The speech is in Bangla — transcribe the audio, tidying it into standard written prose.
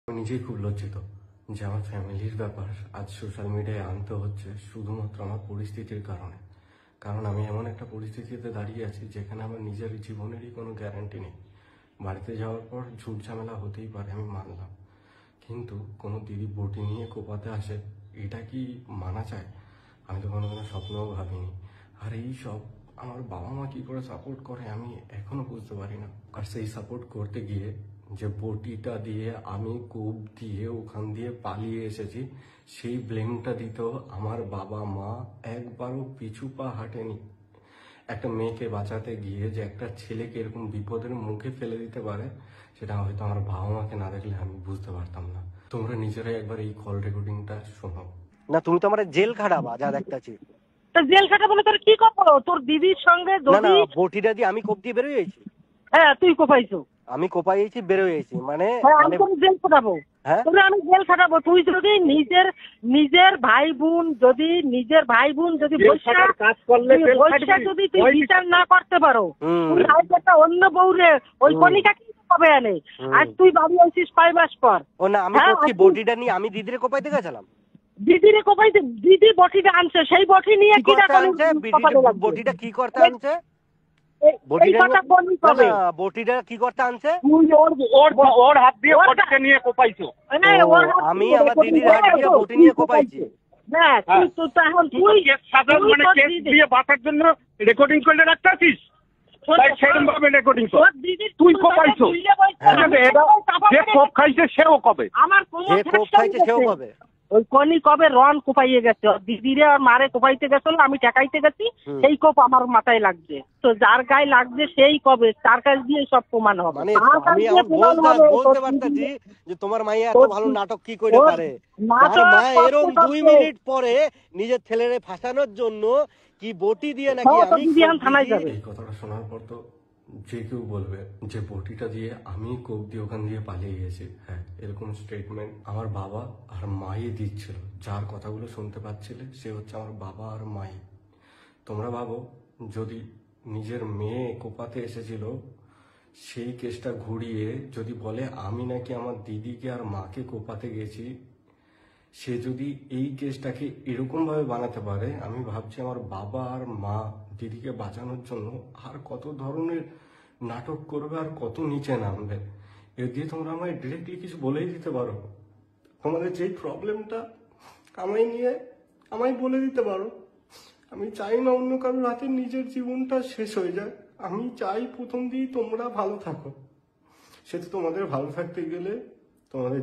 আমি নিজেই খুব লজ্জিত যে আমার ফ্যামিলির ব্যাপার আজ সোশ্যাল মিডিয়ায় আনতে হচ্ছে শুধুমাত্র আমার পরিস্থিতির কারণে। কারণ আমি এমন একটা পরিস্থিতিতে দাঁড়িয়ে আছি যেখানে আমার নিজের জীবনেরই কোনো গ্যারান্টি নেই। বাড়িতে যাওয়ার পর ঝুট ঝামেলা হতেই পারে, আমি মানলাম, কিন্তু কোনো দিদি বটি নিয়ে কোপাতে আসে, এটা কি মানা চায়? আমি তো কোনোদিনও স্বপ্নেও ভাবিনি। আর এই সব আমার বাবা মা কি করে সাপোর্ট করে আমি এখনো বুঝতে পারি না। আর সেই সাপোর্ট করতে গিয়ে যে বটিটা দিয়ে আমি কোপ দিয়ে ওখান দিয়ে পালিয়ে এসেছি, সেই ব্লেমটা দিতেও আমার বাবা মা একবারও পিছু পা হাঁটেনি। একটা মেয়েকে বাঁচাতে গিয়ে যে একটা ছেলেকে এরকম বিপদের মুখে ফেলে দিতে পারে, সেটা হয়তো আমার বাবা মাকে না দেখলে আমি বুঝতে পারতাম না। তোমরা নিজেরাই একবার এই কল রেকর্ডিংটা শোনো। না, তুমি তো আমার জেল খাটাবা যা দেখতেছি। তো জেল খাটা বলে তোর কি করবো? তোর দিদির সঙ্গে না না, যদি বটিটা দিয়ে আমি কোপ দিয়ে বেরোয় গেছি। হ্যাঁ তুই কোপাইছো। আমি কোপাইছি, বেরোয় গেছি মানে হ্যাঁ আমি মানে তোর জেল খাটাবো। হ্যাঁ, তোরে আমি জেল খাটাবো। তুই যদি নিজের ভাই বোন যদি কাজ করলে যদি তুই বিচার না করতে পারো, হুম। তুই আজ একটা অন্য বউরে ওই কণিকা কি কবে আনে? আজ তুই বাড়ি আসিস 5 মাস পর। ও না, আমি হ্যাঁ, করছি বটিটা নিয়ে আমি দিদিরে কোপাইতে গেছিলাম। দিদিরে কোপাইতে, দিদি বটিটা আনছে, সেই বটি নিয়ে কি কি করতে আনছে? বটিটা কি করতে আনছে? এই কথা বলবি না কবে? না, বটিটা কি করতে আনছে? তুই ওর হাত দিয়ে বটিকে নিয়ে কোপাইছো। আমি আমার দিদির হাত দিয়ে বটি নিয়ে কোপাইছি। না তুই তো এখন তুই সাধারণ মানে কেস দিয়ে বাঁচার জন্য রেকর্ডিং করলে রাখতে আছিস, তাই সেরকম ভাবে রেকর্ডিং কর। তুই কোপাইছো, যে কোপ খাইছে সেও কবে। আমার যে কোপ খাইছে সেও কবে? ওই কনি কবে রন কোপাইয়ে গেছে, ওর দিদিরে আর মারে কোপাইতে গেছিল, আমি ঠেকাইতে গেছি, সেই কোপ আমার মাথায় লাগছে। তো যার গায়ে লাগছে সেই কবে তার কাছ দিয়ে সব প্রমাণ হবে। মানে আমি এখন বলতে পারতাছি যে তোমার মাইয়া এত ভালো নাটক কি করে পারে। তার মা এরকম 2 মিনিট পরে নিজের ছেলেরে ফাঁসানোর জন্য কি বটি দিয়ে নাকি আমি থানায় যাবে। এই কথাটা শোনার পর তো যে কেউ বলবে যে বটিটা দিয়ে আমি কোপ দিয়ে ওখান দিয়ে পালিয়ে গেছি। হ্যাঁ, এরকম স্টেটমেন্ট আমার বাবা আর মাই দিচ্ছিল। যার কথাগুলো শুনতে পাচ্ছিলে সে হচ্ছে আমার বাবা আর মাই। তোমরা ভাবো, যদি নিজের মেয়ে কোপাতে এসেছিল, সেই কেসটা ঘুরিয়ে যদি বলে আমি নাকি আমার দিদিকে আর মাকে কোপাতে গেছি, সে যদি এই কেসটাকে এরকম ভাবে বানাতে পারে, আমি ভাবছি আমার বাবা আর মা দিদিকে বাঁচানোর জন্য আর কত ধরনের নাটক করবে আর কত নিচে নামবে। এর দিয়ে তোমরা আমায় ডিরেক্টলি কিছু বলেই দিতে পারো, তোমাদের যেই প্রবলেমটা আমায় নিয়ে আমায় বলে দিতে পারো। আমি চাই না অন্য কারোর হাতে নিজের জীবনটা শেষ হয়ে যায়। আমি চাই প্রথম দিয়েই তোমরা ভালো থাকো। সে তো তোমাদের ভালো থাকতে গেলে তোমাদের